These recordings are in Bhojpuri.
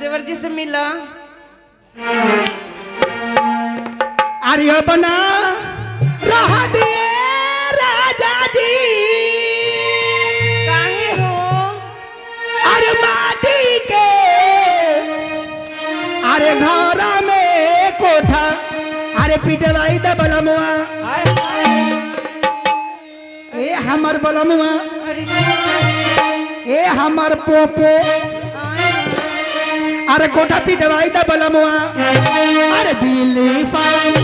देवर जी से मिला। अरे बना रहा दिए राजा जी काहे हो? अरे माटी के अरे घर में कोठा अरे पिटवाई द बलमुआ ए हमर बलमुआ ए हमर पोपो अरे कोठा पिटवाई द बलमुआ अरे दिल्ली फाइल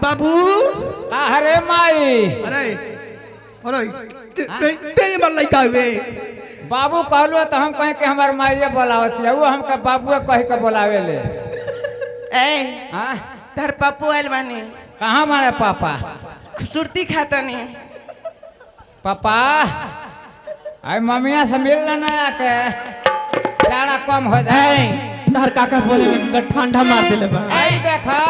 बाबू अरे माई अरे अरे ते मर लइका हुए बाबू कहलो तो हम कहे कि हमार माइये बोलावत है वो हमका बाबूए कह के बोलावे ले। ए हाँ तार पप्पू आइल बानी। कहाँ मारे पापा? सुरती खाता नहीं पापा आई मम्मिया से मिल लेना आके जाड़ा कम हो जाए। तार काका बोले ठंडा मार दिले बा। आई देखा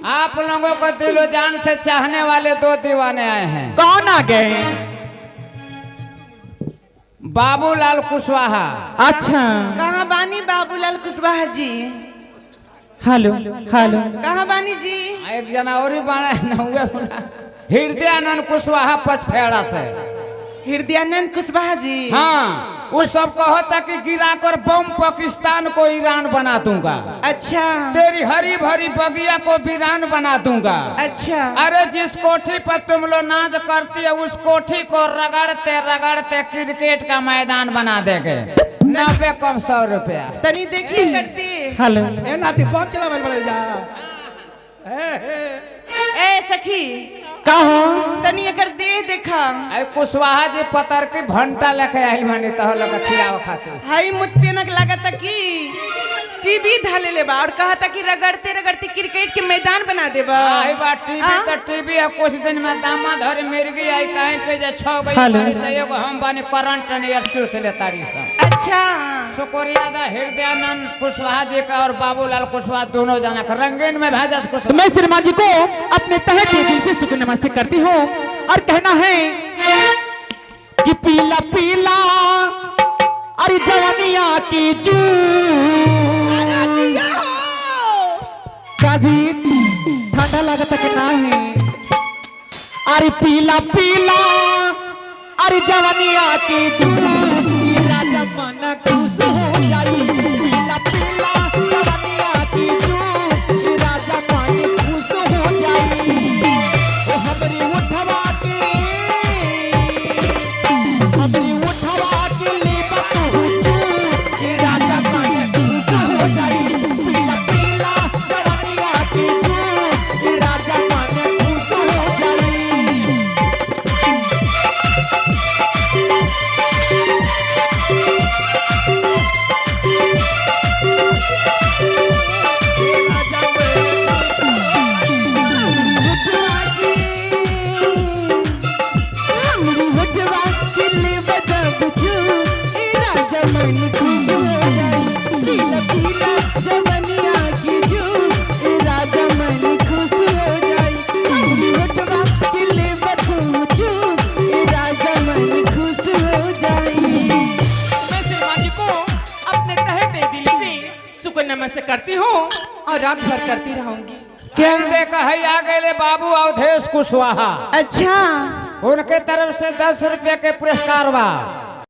आप लोगों को दिलो जान से चाहने वाले दो दीवाने आए हैं। कौन आ गए? बाबूलाल कुशवाहा। अच्छा कहाँ बानी बाबूलाल कुशवाहा जी? हेलो हेलो कहाँ बानी जी? एक जना और ही बना न हुए हृदयानंद कुशवाहा पचफेड़ा से। हृदयानंद कुशवाहा जी? हाँ वो सब कहता कि गिराकर बम पाकिस्तान को ईरान बना दूंगा। अच्छा तेरी हरी भरी बगिया को वीरान बना दूंगा। अच्छा अरे जिस कोठी पर तुम लोग नाच करती है उस कोठी को रगड़ते रगड़ते क्रिकेट का मैदान बना देंगे। 90 कम 100 रुपया। तनी देखिए करती। हेलो ए नाती बम चला बल जा ए सखी कहो तनी एकर देह देखा। आई कुशवाहा जी पतर की भंटा लेके आई मानी तो लोग खिलाओ खाते। हाई मुतपेनक लागत की टीवी धाले ले बा और कहता कि रगड़ते रगड़ते क्रिकेट के मैदान बना देबा। आई बात टीवी तो टीवी है कुछ दिन में दामा धरे मिर्गी आई कहीं के जे 6 गई तारी से एगो हम बानी करंट नियर चूस ले तारी से। अच्छा शुक्रिया दा हृदयानंद कुशवाहा जी का और बाबूलाल कुशवाहा दोनों जना का रंगीन में भेजा तो मैं शर्मा जी को अपने तहे दिल से शुक्र नमस्ते करती हूँ और कहना है कि पीला पीला अरे जवानिया की जू काजी ठंडा लगता कि नहीं? अरे पीला पीला अरे अरे जवानिया की दूध ये राजा मन खुश हो जाई पीला पीला जवानिया की दूध ये राजा मन खुश हो जाई ओ हमरी उठवा के ले बतू ये राजा मन खुश हो जाई पीला पीला जवानिया की दूध ये राजा मन खुश हो जाई नमस्ते करती हूँ और रात भर करती रहूंगी। क्या देखा है आ गए बाबू अवधेश कुशवाहा। अच्छा उनके तरफ से 10 रुपए के पुरस्कार बा।